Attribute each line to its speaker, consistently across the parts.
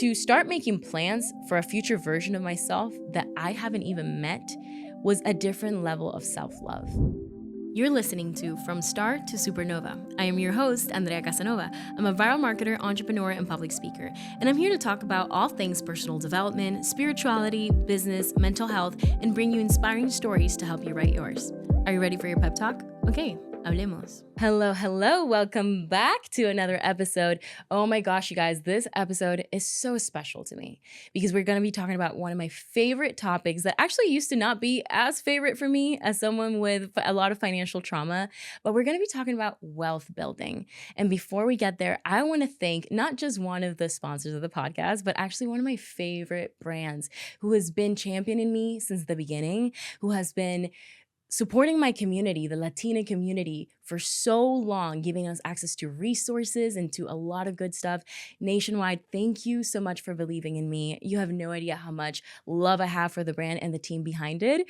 Speaker 1: to start making plans for a future version of myself that I haven't even met was a different level of self-love. You're listening to From Star to Supernova. I am your host, Andrea Casanova. I'm a viral marketer, entrepreneur, and public speaker, and I'm here to talk about all things personal development, spirituality, business, mental health, and bring you inspiring stories to help you write yours. Are you ready for your pep talk? Okay, hablemos. Hello. Welcome back to another episode. Oh my gosh, you guys, this episode is so special to me because we're going to be talking about one of my favorite topics that actually used to not be as favorite for me as someone with a lot of financial trauma, but we're going to be talking about wealth building. And before we get there, I want to thank not just one of the sponsors of the podcast, but actually one of my favorite brands who has been championing me since the beginning, who has been supporting my community, the Latina community, for so long, giving us access to resources and to a lot of good stuff. Nationwide, thank you so much for believing in me. You have no idea how much love I have for the brand and the team behind it.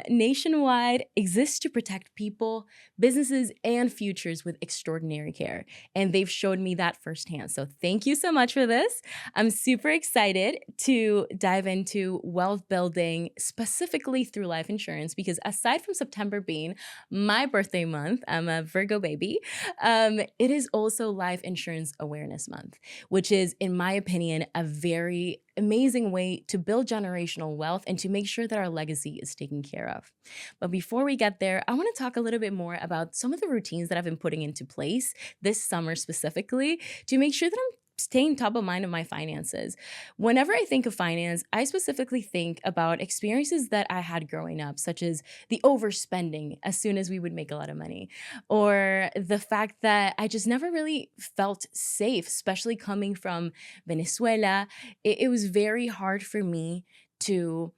Speaker 1: Nationwide exists to protect people, businesses, and futures with extraordinary care. And they've showed me that firsthand. So thank you so much for this. I'm super excited to dive into wealth building, specifically through life insurance, because aside from September being my birthday month, I'm a Virgo baby, it is also Life Insurance Awareness Month, which is, in my opinion, a very amazing way to build generational wealth and to make sure that our legacy is taken care of. But before we get there, I want to talk a little bit more about some of the routines that I've been putting into place this summer specifically to make sure that I'm staying top of mind of my finances. Whenever I think of finance, I specifically think about experiences that I had growing up, such as the overspending as soon as we would make a lot of money, or the fact that I just never really felt safe, especially coming from Venezuela. It was very hard for me to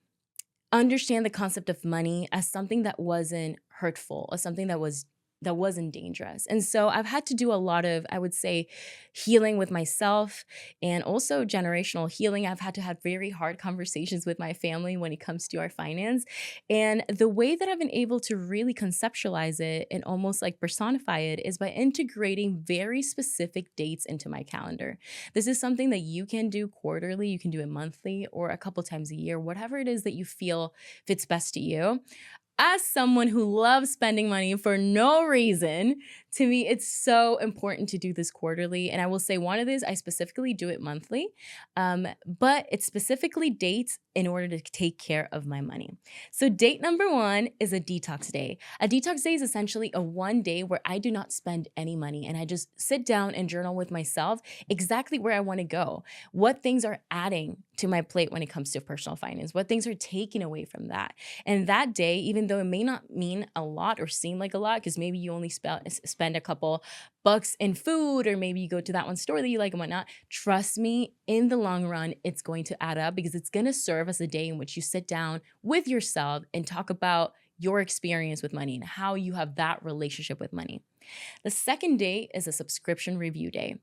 Speaker 1: understand the concept of money as something that wasn't hurtful, as something that wasn't dangerous. And so I've had to do a lot of, I would say, healing with myself and also generational healing. I've had to have very hard conversations with my family when it comes to our finance. And the way that I've been able to really conceptualize it and almost like personify it is by integrating very specific dates into my calendar. This is something that you can do quarterly, you can do it monthly, or a couple times a year, whatever it is that you feel fits best to you. As someone who loves spending money for no reason, to me, it's so important to do this quarterly. And I will say one of these, I specifically do it monthly, but it specifically dates in order to take care of my money. So date number one is a detox day. A detox day is essentially a one day where I do not spend any money and I just sit down and journal with myself exactly where I want to go. What things are adding to my plate when it comes to personal finance? What things are taking away from that? And that day, even though it may not mean a lot or seem like a lot, because maybe you only spend a couple bucks in food, or maybe you go to that one store that you like and whatnot, trust me, in the long run, it's going to add up because it's going to serve as a day in which you sit down with yourself and talk about your experience with money and how you have that relationship with money. The second day is a subscription review day.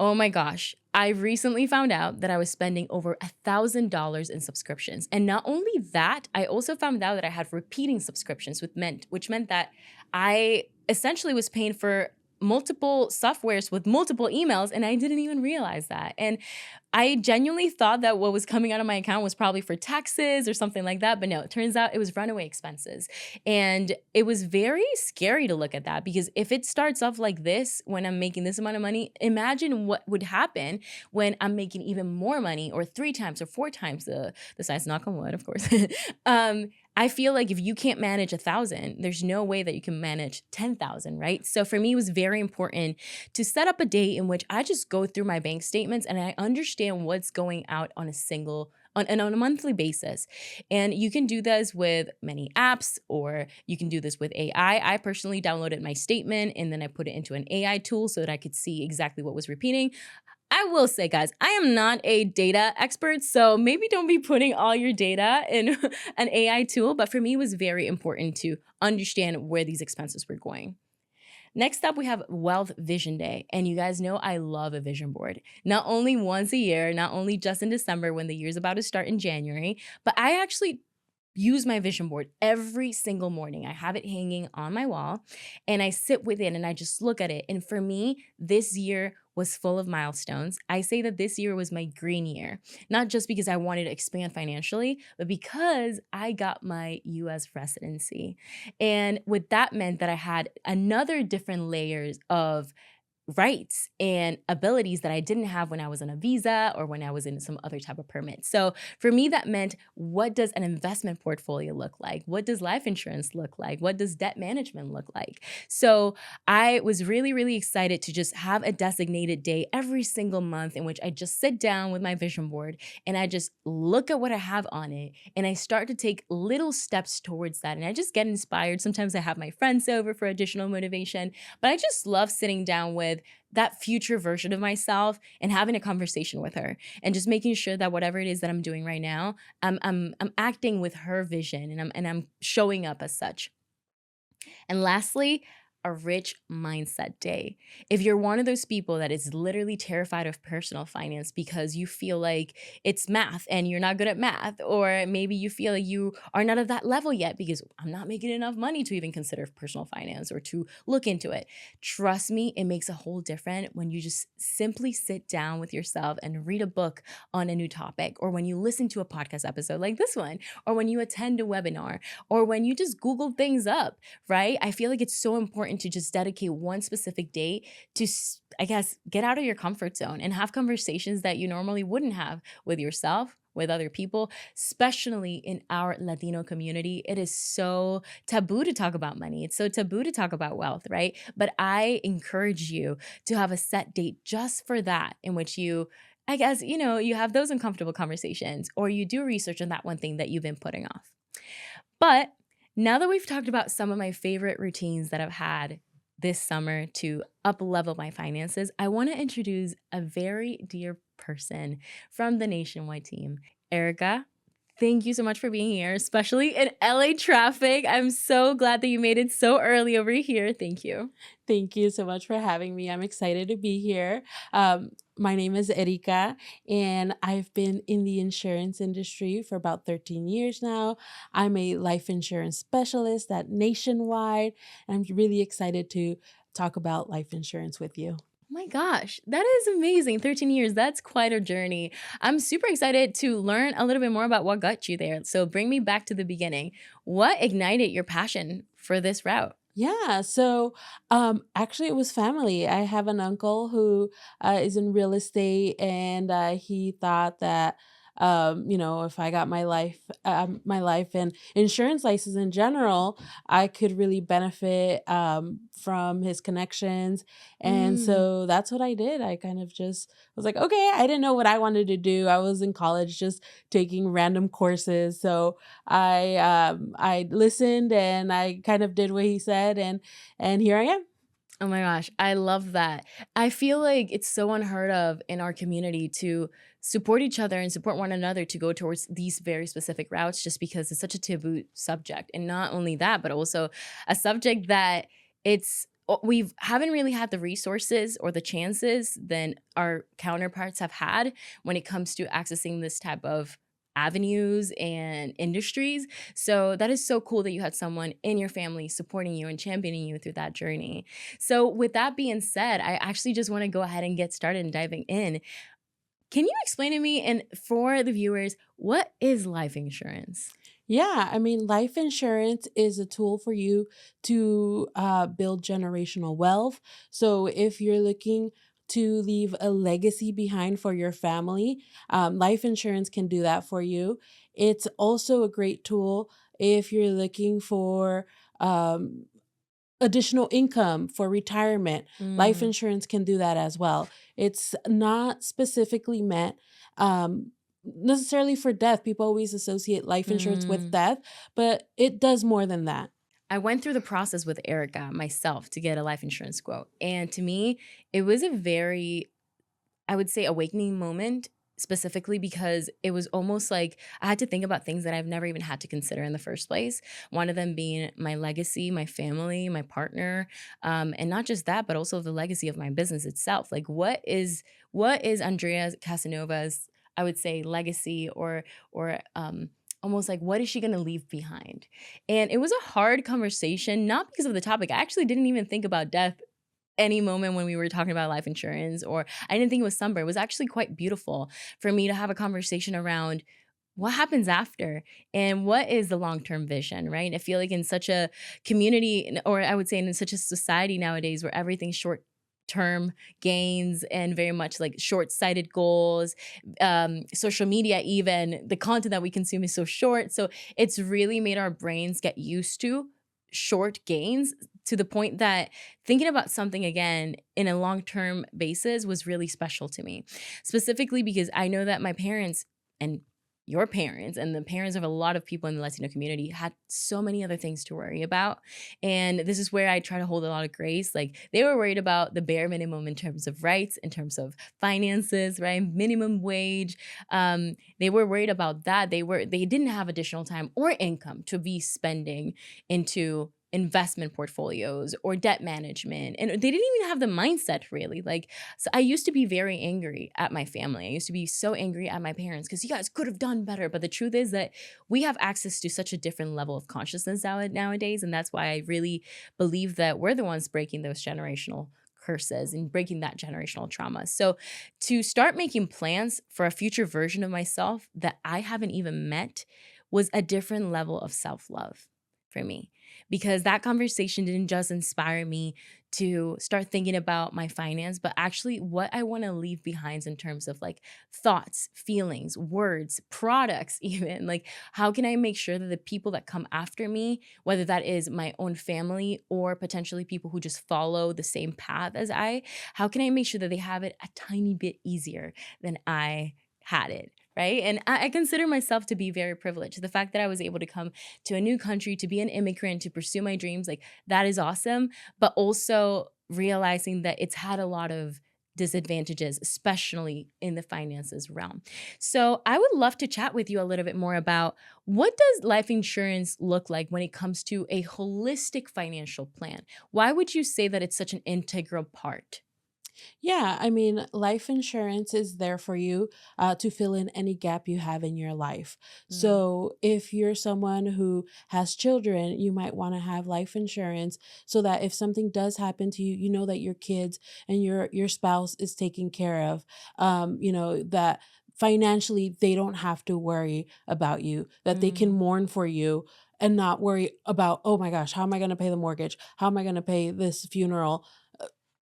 Speaker 1: Oh my gosh, I recently found out that I was spending over $1,000 in subscriptions. And not only that, I also found out that I had repeating subscriptions, which meant that I essentially was paying for multiple softwares with multiple emails, and I didn't even realize that. And I genuinely thought that what was coming out of my account was probably for taxes or something like that. But no, it turns out it was runaway expenses. And it was very scary to look at that because if it starts off like this, when I'm making this amount of money, imagine what would happen when I'm making even more money or 3 times or 4 times the size, knock on wood, of course. I feel like if you can't manage 1,000, there's no way that you can manage 10,000, right? So for me, it was very important to set up a day in which I just go through my bank statements and I understand what's going out on a monthly basis. And you can do this with many apps, or you can do this with AI. I personally downloaded my statement and then I put it into an AI tool so that I could see exactly what was repeating. I will say, guys, I am not a data expert, so maybe don't be putting all your data in an AI tool. But for me, it was very important to understand where these expenses were going. Next up, we have Wealth Vision Day. And you guys know I love a vision board. Not only once a year, not only just in December when the year's about to start in January, but I actually use my vision board every single morning. I have it hanging on my wall and I sit with it and I just look at it. And for me, this year was full of milestones. I say that this year was my green year, not just because I wanted to expand financially, but because I got my US residency. And what that meant that I had another different layers of rights and abilities that I didn't have when I was on a visa or when I was in some other type of permit. So for me, that meant, what does an investment portfolio look like? What does life insurance look like? What does debt management look like? So I was really, really excited to just have a designated day every single month in which I just sit down with my vision board and I just look at what I have on it and I start to take little steps towards that. And I just get inspired. Sometimes I have my friends over for additional motivation, but I just love sitting down with that future version of myself and having a conversation with her and just making sure that whatever it is that I'm doing right now, I'm acting with her vision and I'm showing up as such. And lastly, a rich mindset day. If you're one of those people that is literally terrified of personal finance because you feel like it's math and you're not good at math, or maybe you feel like you are not at that level yet because I'm not making enough money to even consider personal finance or to look into it. Trust me, it makes a whole difference when you just simply sit down with yourself and read a book on a new topic, or when you listen to a podcast episode like this one, or when you attend a webinar, or when you just Google things up, right? I feel like it's so important to just dedicate one specific day to, I guess, get out of your comfort zone and have conversations that you normally wouldn't have with yourself, with other people, especially in our Latino community. It is so taboo to talk about money. It's so taboo to talk about wealth, right? But I encourage you to have a set date just for that, in which you, I guess, you have those uncomfortable conversations or you do research on that one thing that you've been putting off. But now that we've talked about some of my favorite routines that I've had this summer to up level my finances, I want to introduce a very dear person from the Nationwide team. Erika, thank you so much for being here, especially in LA traffic. I'm so glad that you made it so early over here. Thank you.
Speaker 2: Thank you so much for having me. I'm excited to be here. My name is Erika, and I've been in the insurance industry for about 13 years now. I'm a life insurance specialist at Nationwide, and I'm really excited to talk about life insurance with you.
Speaker 1: Oh my gosh, that is amazing. 13 years, that's quite a journey. I'm super excited to learn a little bit more about what got you there. So bring me back to the beginning. What ignited your passion for this route?
Speaker 2: Actually, it was family. I have an uncle who is in real estate, and he thought that if I got my life and insurance license in general, I could really benefit from his connections, and
Speaker 1: Mm.
Speaker 2: so that's what I did. I kind of just was like, okay, I didn't know what I wanted to do. I was in college, just taking random courses, so I listened and I kind of did what he said, and here I am.
Speaker 1: Oh my gosh, I love that. I feel like it's so unheard of in our community to support each other and support one another to go towards these very specific routes just because it's such a taboo subject. And not only that, but also a subject that we haven't really had the resources or the chances than our counterparts have had when it comes to accessing this type of avenues and industries. So that is so cool that you had someone in your family supporting you and championing you through that journey. So, with that being said, I actually just want to go ahead and get started and diving in. Can you explain to me, and for the viewers, what is life insurance?
Speaker 2: Yeah, I mean, life insurance is a tool for you to build generational wealth. So if you're looking to leave a legacy behind for your family, life insurance can do that for you. It's also a great tool if you're looking for um, additional income for retirement. Life
Speaker 1: Mm,
Speaker 2: insurance can do that as well. It's not specifically meant necessarily for death. People always associate life insurance with
Speaker 1: mm.
Speaker 2: death, but it does more than that.
Speaker 1: I went through the process with Erica myself to get a life insurance quote. And to me, it was a very, I would say, awakening moment, specifically because it was almost like I had to think about things that I've never even had to consider in the first place. One of them being my legacy, my family, my partner, and not just that, but also the legacy of my business itself. Like, what is Andrea Casanova's, I would say, legacy or almost like, what is she going to leave behind? And it was a hard conversation, not because of the topic. I actually didn't even think about death any moment when we were talking about life insurance, or I didn't think it was somber. It was actually quite beautiful for me to have a conversation around what happens after and what is the long-term vision, right? I feel like in such a community, or I would say in such a society nowadays where everything's short term gains and very much like short-sighted goals, social media, even the content that we consume is so short, so it's really made our brains get used to short gains, to the point that thinking about something again in a long-term basis was really special to me, specifically because I know that my parents and your parents and the parents of a lot of people in the Latino community had so many other things to worry about. And this is where I try to hold a lot of grace. Like, they were worried about the bare minimum in terms of rights, in terms of finances, right? Minimum wage. They were worried about that. They didn't have additional time or income to be spending into investment portfolios or debt management. And they didn't even have the mindset really. Like, so I used to be very angry at my family. I used to be so angry at my parents because you guys could have done better. But the truth is that we have access to such a different level of consciousness nowadays. And that's why I really believe that we're the ones breaking those generational curses and breaking that generational trauma. So to start making plans for a future version of myself that I haven't even met was a different level of self-love for me, because that conversation didn't just inspire me to start thinking about my finance, but actually what I want to leave behind in terms of like thoughts, feelings, words, products, even. Like, how can I make sure that the people that come after me, whether that is my own family or potentially people who just follow the same path as how can I make sure that they have it a tiny bit easier than I had it? Right. And I consider myself to be very privileged. The fact that I was able to come to a new country, to be an immigrant, to pursue my dreams, like, that is awesome. But also realizing that it's had a lot of disadvantages, especially in the finances realm. So I would love to chat with you a little bit more about, what does life insurance look like when it comes to a holistic financial plan? Why would you say that it's such an integral part?
Speaker 2: Yeah, I mean, life insurance is there for you to fill in any gap you have in your life.
Speaker 1: Mm,
Speaker 2: So, if you're someone who has children, you might want to have life insurance so that if something does happen to you, you know that your kids and your spouse is taken care of. That financially they don't have to worry about you, that they can
Speaker 1: mm,
Speaker 2: mourn for you and not worry about, oh my gosh, how am I going to pay the mortgage? How am I going to pay this funeral?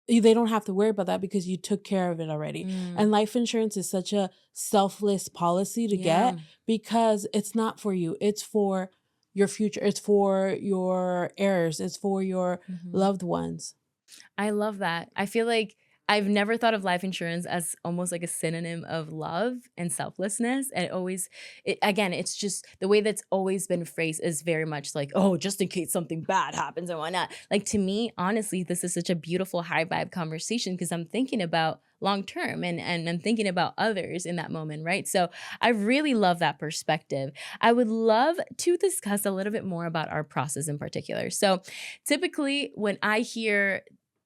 Speaker 2: They don't have to worry about that because you took care of it already. And
Speaker 1: mm.
Speaker 2: life insurance is such a selfless policy to
Speaker 1: Yeah.
Speaker 2: get because it's not for you. It's for your future. It's for your heirs. It's for your
Speaker 1: Mhm.
Speaker 2: loved ones.
Speaker 1: I love that. I feel like I've never thought of life insurance as almost like a synonym of love and selflessness. And again, it's just the way that's always been phrased is very much like, oh, just in case something bad happens and whatnot. Like, to me, honestly, this is such a beautiful high vibe conversation because I'm thinking about long term, and I'm thinking about others in that moment, right? So I really love that perspective. I would love to discuss a little bit more about our process in particular. So typically, when I hear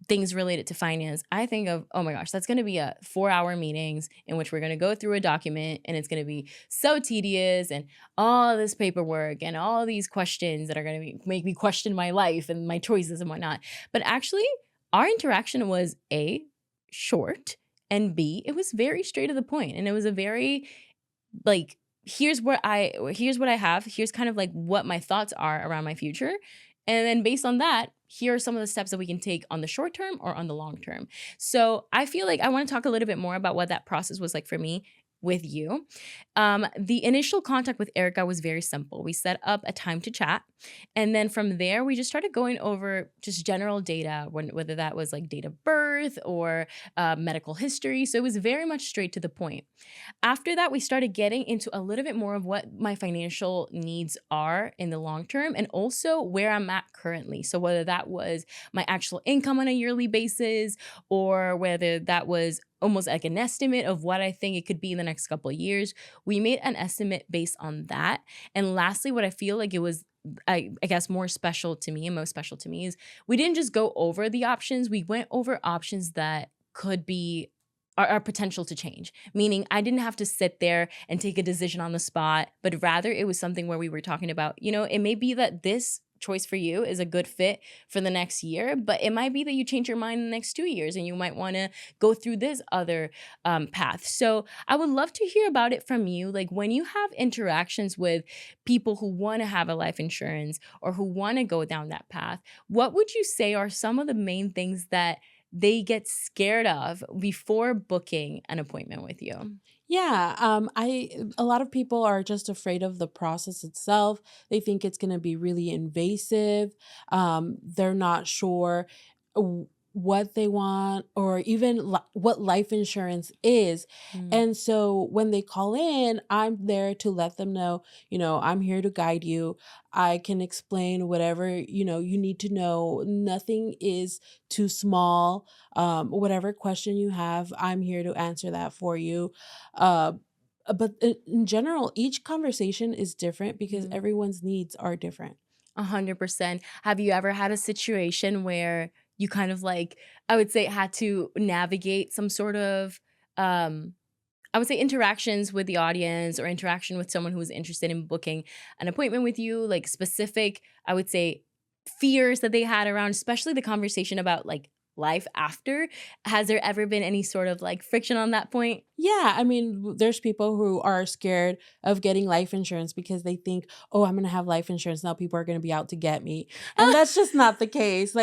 Speaker 1: things related to finance, I think of, oh my gosh, that's going to be a 4-hour meetings in which we're going to go through a document and it's going to be so tedious, and all this paperwork and all these questions that are going to make me question my life and my choices and whatnot. But actually, our interaction was A, short, and B, it was very straight to the point. And it was a very like, here's what I have. Here's kind of like what my thoughts are around my future. And then based on that, here are some of the steps that we can take on the short term or on the long term. So I feel like I want to talk a little bit more about what that process was like for me with you. The initial contact with Erica was very simple. We set up a time to chat. And then from there, we just started going over just general data, whether that was like date of birth or medical history. So it was very much straight to the point. After that, we started getting into a little bit more of what my financial needs are in the long term and also where I'm at currently. So, whether that was my actual income on a yearly basis or whether that was almost like an estimate of what I think it could be in the next couple of years, we made an estimate based on that. And lastly, what I feel like it was, I guess, more special to me and most special to me is we didn't just go over the options, we went over options that could be our potential to change. Meaning, I didn't have to sit there and take a decision on the spot, but rather it was something where we were talking about, it may be that this choice for you is a good fit for the next year, but it might be that you change your mind in the next 2 years and you might want to go through this other path. So I would love to hear about it from you. Like when you have interactions with people who want to have a life insurance or who want to go down that path, what would you say are some of the main things that they get scared of before booking an appointment with you?
Speaker 2: Yeah, I a lot of people are just afraid of the process itself. They think it's going to be really invasive. They're not sure what they want or even what life insurance is.
Speaker 1: Mm,
Speaker 2: And so when they call in, I'm there to let them know, I'm here to guide you. I can explain whatever, you need to know. Nothing is too small. Whatever question you have, I'm here to answer that for you. uh, but in general, each conversation is different because
Speaker 1: mm.
Speaker 2: everyone's needs are different.
Speaker 1: 100%. Have you ever had a situation where you kind of like, I would say, had to navigate some sort of, um, I would say, interactions with the audience or interaction with someone who was interested in booking an appointment with you, like specific, I would say, fears that they had around, especially the conversation about like life after? Has there ever been any sort of like friction on that point?
Speaker 2: Yeah, I mean, there's people who are scared of getting life insurance because they think, "Oh, I'm gonna have life insurance now. People are gonna be out to get me," and that's just not the case.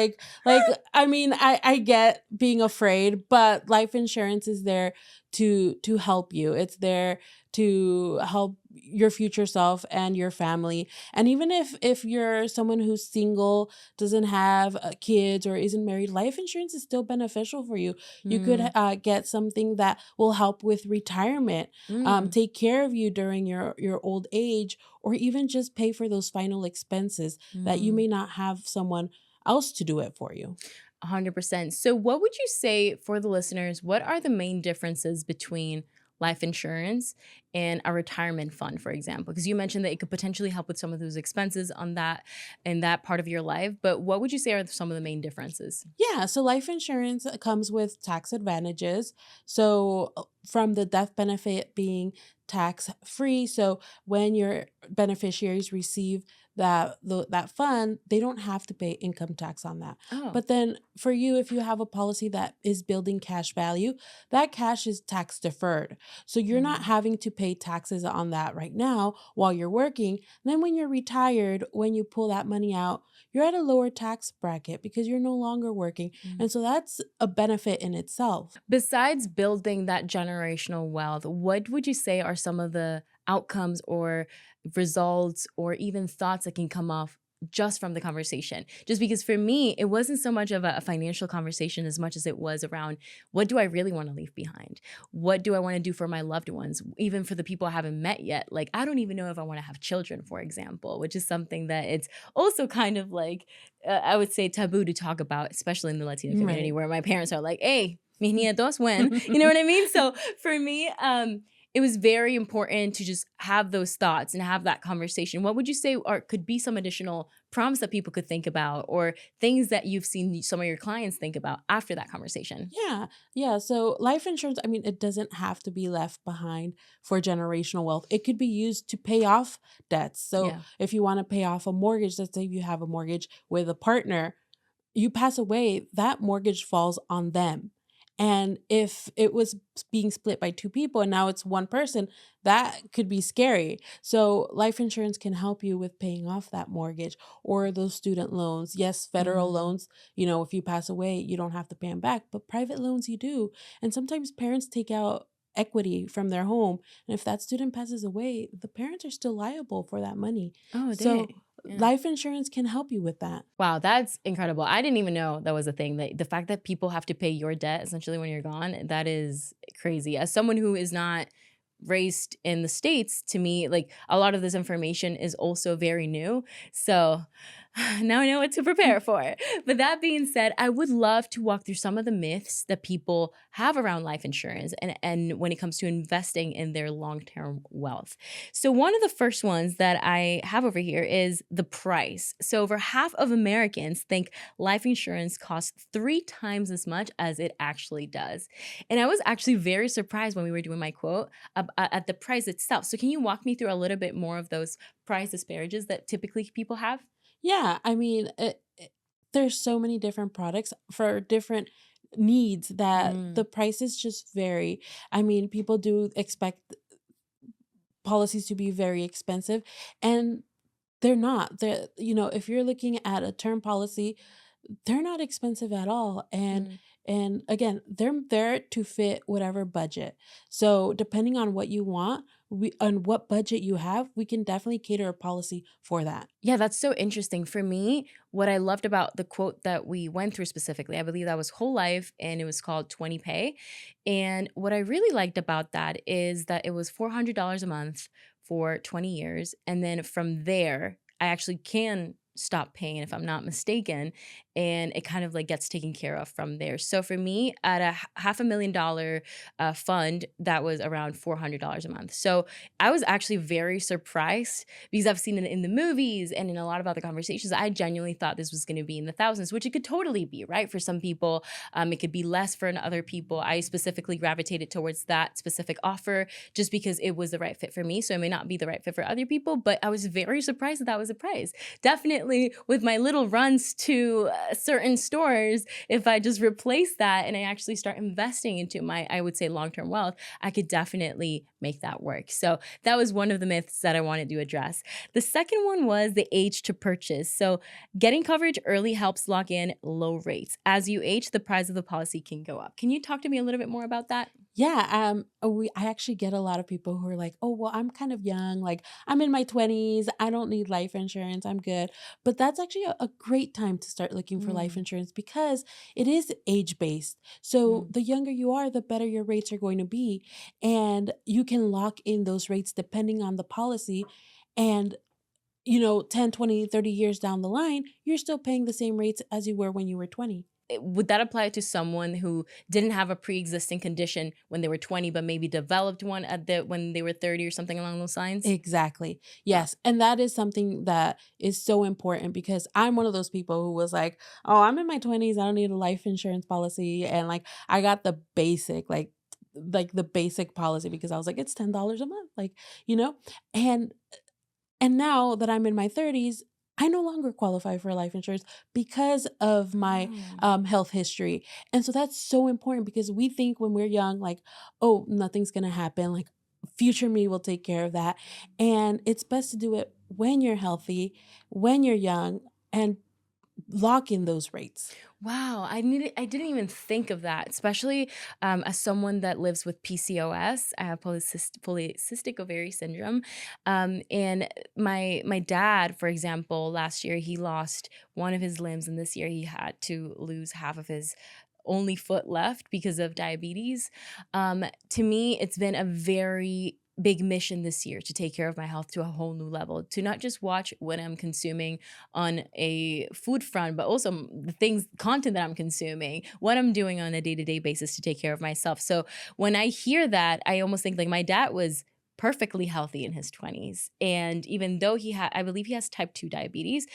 Speaker 2: I mean, I get being afraid, but life insurance is there to help you. It's there to help your future self and your family. And even if you're someone who's single, doesn't have kids, or isn't married, life insurance is still beneficial for you. You could
Speaker 1: Mm,
Speaker 2: get something that will help with retirement,
Speaker 1: mm,
Speaker 2: take care of you during your old age, or even just pay for those final expenses that you
Speaker 1: mm.
Speaker 2: may not have someone else to do it for you.
Speaker 1: 100%. So, what would you say for the listeners? What are the main differences between life insurance and a retirement fund, for example? Because you mentioned that it could potentially help with some of those expenses on that in that part of your life. But what would you say are some of the main differences?
Speaker 2: Yeah, so life insurance comes with tax advantages. So, from the death benefit being tax free, so when your beneficiaries receive that fund, they don't have to pay income tax on that.
Speaker 1: Oh,
Speaker 2: But then for you, if you have a policy that is building cash value, that cash is tax deferred. So you're not
Speaker 1: mm,
Speaker 2: having to pay taxes on that right now while you're working. Then when you're retired, when you pull that money out, you're at a lower tax bracket because you're no longer working.
Speaker 1: mm.
Speaker 2: And so that's a benefit in itself.
Speaker 1: Besides building that generational wealth, what would you say are some of the outcomes or results or even thoughts that can come off just from the conversation? Just because for me, it wasn't so much of a financial conversation as much as it was around what do I really want to leave behind? What do I want to do for my loved ones? Even for the people I haven't met yet. Like, I don't even know if I want to have children, for example, which is something that it's also kind of like I would say taboo to talk about, especially in the Latino community,
Speaker 2: Right.
Speaker 1: where my parents are like, "Hey, mis nietos when," you know what I mean? So for me, it was very important to just have those thoughts and have that conversation. What would you say are could be some additional prompts that people could think about, or things that you've seen some of your clients think about after that conversation?
Speaker 2: Yeah. Yeah. So life insurance, I mean, it doesn't have to be left behind for generational wealth. It could be used to pay off debts. So
Speaker 1: Yeah.
Speaker 2: if you want to pay off a mortgage, let's say you have a mortgage with a partner, you pass away, that mortgage falls on them. And if it was being split by two people and now it's one person, that could be scary. So, life insurance can help you with paying off that mortgage or those student loans. Yes, federal
Speaker 1: Mm.
Speaker 2: loans, if you pass away, you don't have to pay them back, but private loans you do. And sometimes parents take out equity from their home. And if that student passes away, the parents are still liable for that money.
Speaker 1: Oh,
Speaker 2: So,
Speaker 1: dang. Yeah.
Speaker 2: life insurance can help you with that.
Speaker 1: Wow, that's incredible. I didn't even know that was a thing. That the fact that people have to pay your debt essentially when you're gone, that is crazy. As someone who is not raised in the States, to me, like a lot of this information is also very new. So Now I know what to prepare for. But that being said, I would love to walk through some of the myths that people have around life insurance and when it comes to investing in their long-term wealth. So one of the first ones that I have over here is the price. So over half of Americans think life insurance costs 3 times as much as it actually does. And I was actually very surprised when we were doing my quote at the price itself. So can you walk me through a little bit more of those price disparages that typically people have?
Speaker 2: Yeah, I mean, there's so many different products for different needs that
Speaker 1: Mm,
Speaker 2: the prices just vary. I mean, people do expect policies to be very expensive, and they're not. If you're looking at a term policy, they're not expensive at all. And
Speaker 1: mm.
Speaker 2: and again, they're there to fit whatever budget. So depending on what you want, we on what budget you have, we can definitely cater a policy for that.
Speaker 1: Yeah, that's so interesting. For me, what I loved about the quote that we went through specifically, I believe that was Whole Life and it was called 20 Pay. And what I really liked about that is that it was $400 a month for 20 years. And then from there, I actually can stop paying if I'm not mistaken. And it kind of like gets taken care of from there. So for me, at a half a million dollar fund, that was around $400 a month. So I was actually very surprised because I've seen it in the movies and in a lot of other conversations. I genuinely thought this was going to be in the thousands, which it could totally be, right? For some people, it could be less for other people. I specifically gravitated towards that specific offer just because it was the right fit for me. So it may not be the right fit for other people, but I was very surprised that that was a price. Definitely with my little runs to certain stores, if I just replace that and I actually start investing into my, I would say, long term wealth, I could definitely make that work. So that was one of the myths that I wanted to address. The second one was the age to purchase. So, getting coverage early helps lock in low rates. As you age, the price of the policy can go up. Can you talk to me a little bit more about that?
Speaker 2: Yeah, I actually get a lot of people who are like, "Oh, well, I'm kind of young, like I'm in my 20s, I don't need life insurance, I'm good." But that's actually a great time to start looking for life
Speaker 1: Mm,
Speaker 2: insurance because it is age-based. So
Speaker 1: mm.
Speaker 2: the younger you are, the better your rates are going to be, and you can lock in those rates depending on the policy. And 10, 20, 30 years down the line, you're still paying the same rates as you were when you were 20.
Speaker 1: Would that apply to someone who didn't have a pre-existing condition when they were 20, but maybe developed one when they were 30 or something along those lines?
Speaker 2: Exactly.
Speaker 1: Wow.
Speaker 2: Yes, and that is something that is so important because I'm one of those people who was like, "Oh, I'm in my 20s, I don't need a life insurance policy," and, like, I got the basic, the basic policy because I was like, "It's $10 a month," you know? And and now that I'm in my 30s, I no longer qualify for life insurance because of my
Speaker 1: Oh.
Speaker 2: health history. And so that's so important because we think when we're young, like, oh, nothing's going to happen. Like, future me will take care of that. And it's best to do it when you're healthy, when you're young, and lock in those rates.
Speaker 1: Wow, I didn't even think of that, especially, as someone that lives with PCOS. I have polycystic ovary syndrome, and my dad, for example, last year, he lost one of his limbs, and this year he had to lose half of his only foot left because of diabetes. To me, it's been a very big mission this year to take care of my health to a whole new level, to not just watch what I'm consuming on a food front, but also the things, content that I'm consuming, what I'm doing on a day to day basis to take care of myself. So when I hear that, I almost think like my dad was perfectly healthy in his 20s. And even though he had, I believe he has type 2 diabetes,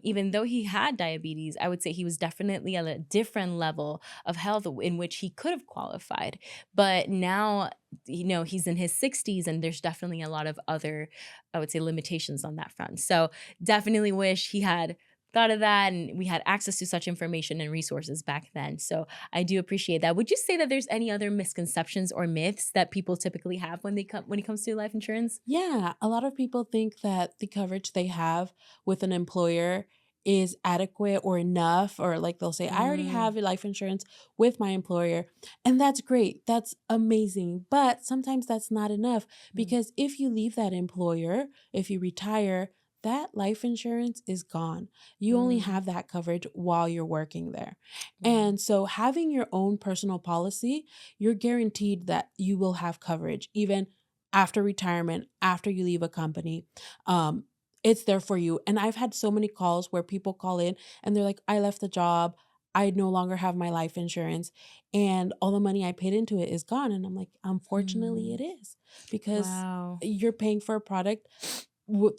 Speaker 1: even though he had diabetes, I would say he was definitely at a different level of health in which he could have qualified. But now, he's in his 60s and there's definitely a lot of other, I would say, limitations on that front. So definitely wish he had thought of that and we had access to such information and resources back then. So I do appreciate that. Would you say that there's any other misconceptions or myths that people typically have when it comes to life insurance?
Speaker 2: Yeah, a lot of people think that the coverage they have with an employer is adequate or enough, or like they'll say, I already
Speaker 1: Mm,
Speaker 2: have a life insurance with my employer. And that's great. That's amazing. But sometimes that's not enough
Speaker 1: mm,
Speaker 2: because if you leave that employer, if you retire, that life insurance is gone. You only
Speaker 1: mm,
Speaker 2: have that coverage while you're working there.
Speaker 1: wow.
Speaker 2: And so having your own personal policy, you're guaranteed that you will have coverage even after retirement, after you leave a company. Um, it's there for you. And I've had so many calls where people call in and they're like, I left the job. I no longer have my life insurance and all the money I paid into it is gone. And I'm like, unfortunately, it
Speaker 1: Mm,
Speaker 2: is because
Speaker 1: wow.
Speaker 2: you're paying for a product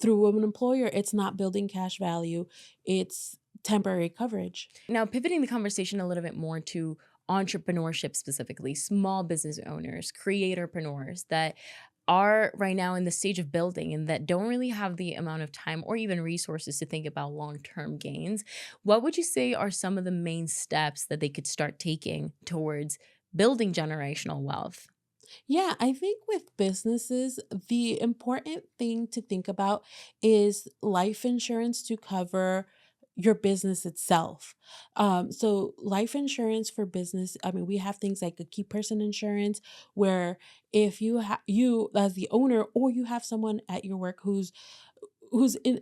Speaker 2: through an employer. It's not building cash value, it's temporary coverage.
Speaker 1: Now, pivoting the conversation a little bit more to entrepreneurship specifically, small business owners, creatorpreneurs that are right now in the stage of building and that don't really have the amount of time or even resources to think about long term gains. What would you say are some of the main steps that they could start taking towards building generational wealth?
Speaker 2: Yeah, I think with businesses, the important thing to think about is life insurance to cover your business itself. So life insurance for business, I mean, we have things like a key person insurance, where if you as the owner, or you have someone at your work who's in,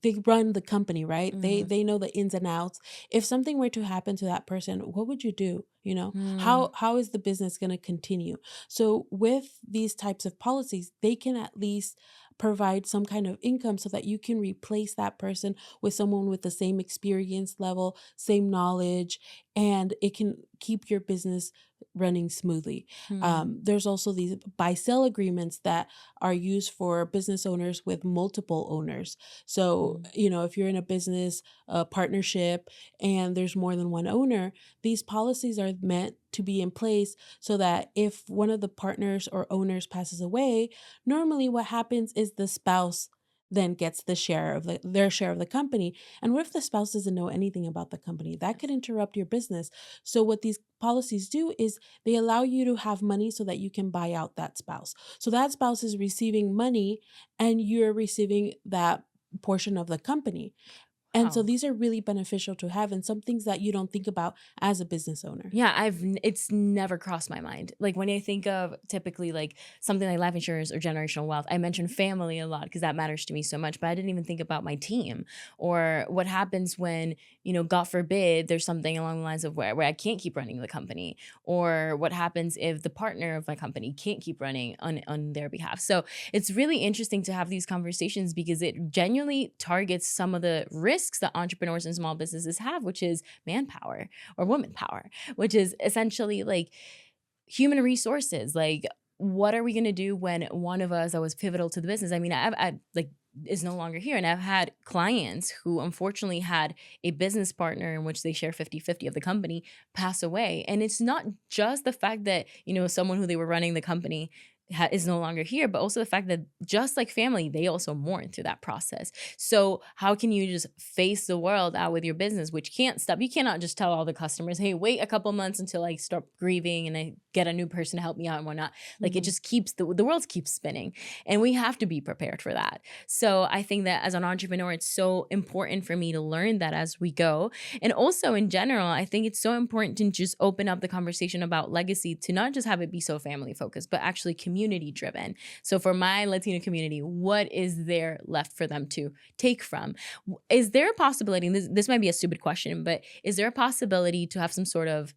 Speaker 2: they run the company, right?
Speaker 1: Mm,
Speaker 2: They know the ins and outs. If something were to happen to that person, what would you do?
Speaker 1: mm,
Speaker 2: How is the business going to continue? So with these types of policies, they can at least provide some kind of income so that you can replace that person with someone with the same experience level, same knowledge, and it can keep your business running smoothly.
Speaker 1: mm,
Speaker 2: There's also these buy sell agreements that are used for business owners with multiple owners. So,
Speaker 1: mm,
Speaker 2: if you're in a business partnership and there's more than one owner, these policies are meant to be in place so that if one of the partners or owners passes away, normally what happens is the spouse then gets their share of the company. And what if the spouse doesn't know anything about the company? That could interrupt your business. So what these policies do is they allow you to have money so that you can buy out that spouse. So that spouse is receiving money and you're receiving that portion of the company. And so
Speaker 1: wow.
Speaker 2: these are really beneficial to have and some things that you don't think about as a business owner.
Speaker 1: Yeah, it's never crossed my mind. Like when I think of typically like something like life insurance or generational wealth, I mention family a lot because that matters to me so much, but I didn't even think about my team or what happens when, God forbid there's something along the lines of where I can't keep running the company or what happens if the partner of my company can't keep running on their behalf. So, it's really interesting to have these conversations because it genuinely targets some of the risks that entrepreneurs and small businesses have, which is manpower or woman power, which is essentially like human resources. Like, what are we going to do when one of us that was pivotal to the business? I mean, I like is no longer here. And I've had clients who unfortunately had a business partner in which they share 50-50 of the company pass away. And it's not just the fact that, someone who they were running the company is no longer here, but also the fact that just like family, they also mourn through that process. So how can you just face the world out with your business, which can't stop? You cannot just tell all the customers, hey, wait a couple months until I start grieving and I get a new person to help me out and whatnot. Like it
Speaker 2: Mhm.
Speaker 1: just keeps the world keeps spinning. And we have to be prepared for that. So I think that as an entrepreneur, it's so important for me to learn that as we go. And also in general, I think it's so important to just open up the conversation about legacy to not just have it be so family focused, but actually community driven. So for my Latino community, what is there left for them to take from? Is there a possibility, and this might be a stupid question, but is there a possibility to have some sort of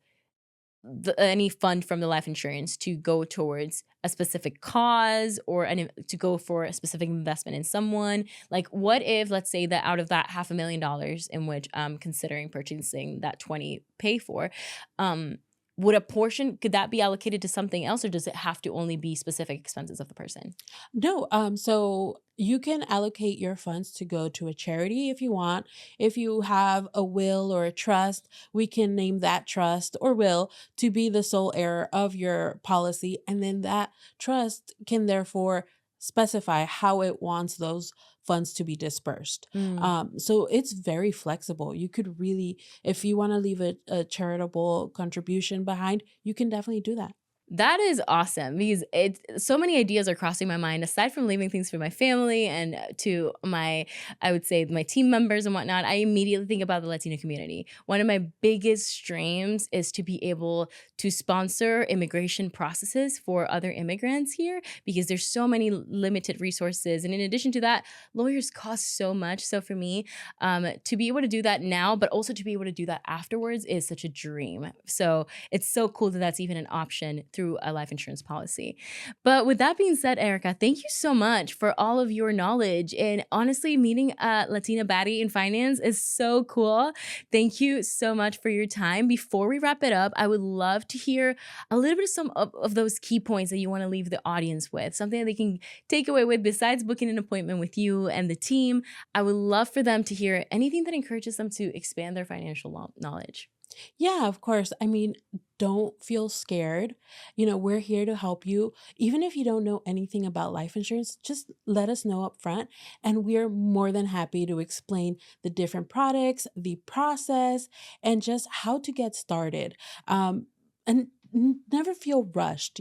Speaker 1: any fund from the life insurance to go towards a specific cause or to go for a specific investment in someone? Like, what if, let's say that out of that $500,000 in which I'm considering purchasing that 20 pay for, um, would a portion could that be allocated to something else, or does it have to only be specific expenses of the person?
Speaker 2: No, so you can allocate your funds to go to a charity if you want. If you have a will or a trust, we can name that trust or will to be the sole heir of your policy. And then that trust can therefore specify how it wants those funds to be dispersed.
Speaker 1: Mm.
Speaker 2: So it's very flexible. You could really, if you want to leave a charitable contribution behind, you can definitely do that.
Speaker 1: That is awesome because it's so many ideas are crossing my mind aside from leaving things for my family and to my, I would say, my team members and whatnot. I immediately think about the Latino community. One of my biggest dreams is to be able to sponsor immigration processes for other immigrants here because there's so many limited resources. And in addition to that, lawyers cost so much. So for me, to be able to do that now, but also to be able to do that afterwards is such a dream. So it's so cool that that's even an option through through a life insurance policy. But with that being said, Erica, thank you so much for all of your knowledge. And honestly, meeting a Latina baddie in finance is so cool. Thank you so much for your time. Before we wrap it up, I would love to hear a little bit of some of those key points that you want to leave the audience with, something that they can take away with besides booking an appointment with you and the team. I would love for them to hear anything that encourages them to expand their financial knowledge.
Speaker 2: Yeah, of course. I mean, don't feel scared. We're here to help you. Even if you don't know anything about life insurance, just let us know up front, and we're more than happy to explain the different products, the process, and just how to get started. And never feel rushed.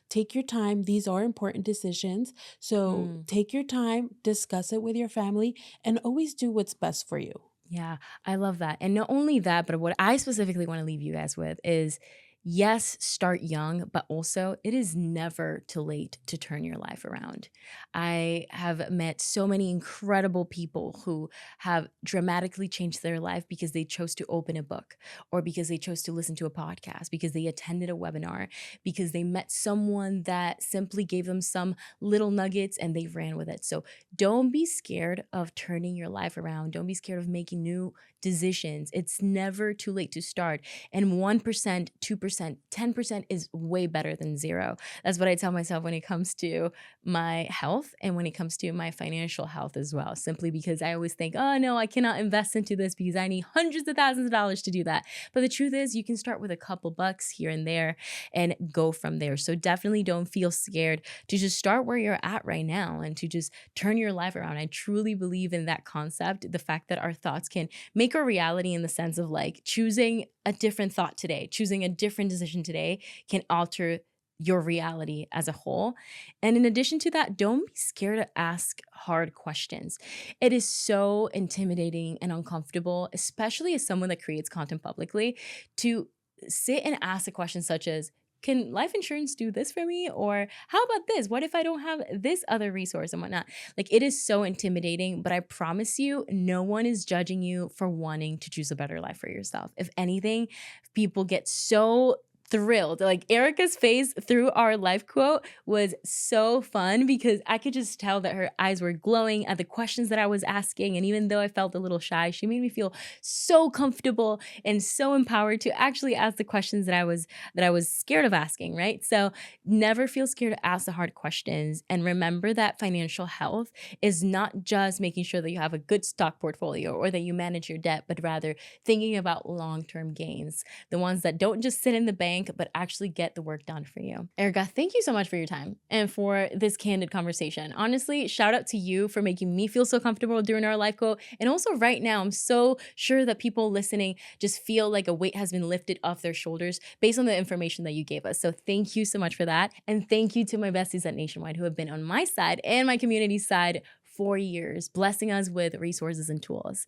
Speaker 2: Take your time. These are important decisions. So
Speaker 1: Mm.
Speaker 2: take your time, discuss it with your family, and always do what's best for you.
Speaker 1: Yeah, I love that. And not only that, but what I specifically want to leave you guys with is yes, start young, but also it is never too late to turn your life around. I have met so many incredible people who have dramatically changed their life because they chose to open a book or because they chose to listen to a podcast, because they attended a webinar, because they met someone that simply gave them some little nuggets and they ran with it. So don't be scared of turning your life around. Don't be scared of making new decisions. It's never too late to start. And 1%, 2%, 10% is way better than zero. That's what I tell myself when it comes to my health and when it comes to my financial health as well. Simply because I always think, oh no, I cannot invest into this because I need hundreds of thousands of dollars to do that. But the truth is, you can start with a couple bucks here and there and go from there. So definitely don't feel scared to just start where you're at right now and to just turn your life around. I truly believe in that concept, the fact that our thoughts can make a reality in the sense of like choosing a different thought today, choosing a different decision today can alter your reality as a whole. And in addition to that, don't be scared to ask hard questions. It is so intimidating and uncomfortable, especially as someone that creates content publicly, to sit and ask a question such as, can life insurance do this for me? Or how about this? What if I don't have this other resource and whatnot? Like it is so intimidating, but I promise you, no one is judging you for wanting to choose a better life for yourself. If anything, people get so thrilled. Like Erica's face through our life quote was so fun because I could just tell that her eyes were glowing at the questions that I was asking. And even though I felt a little shy, she made me feel so comfortable and so empowered to actually ask the questions that I was scared of asking, right? So never feel scared to ask the hard questions. And remember that financial health is not just making sure that you have a good stock portfolio or that you manage your debt, but rather thinking about long-term gains, the ones that don't just sit in the bank, but actually get the work done for you. Erica, thank you so much for your time and for this candid conversation. Honestly, shout out to you for making me feel so comfortable during our live quote. And also right now, I'm so sure that people listening just feel like a weight has been lifted off their shoulders based on the information that you gave us. So thank you so much for that. And thank you to my besties at Nationwide who have been on my side and my community side for years, blessing us with resources and tools.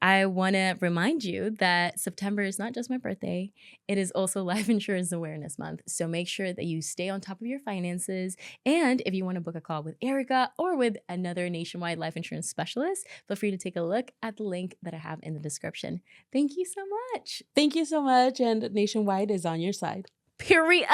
Speaker 1: I want to remind you that September is not just my birthday, it is also Life Insurance Awareness Month. So make sure that you stay on top of your finances. And if you want to book a call with Erica or with another nationwide life insurance specialist, feel free to take a look at the link that I have in the description. Thank you so much.
Speaker 2: Thank you so much. And Nationwide is on your side.
Speaker 1: Period.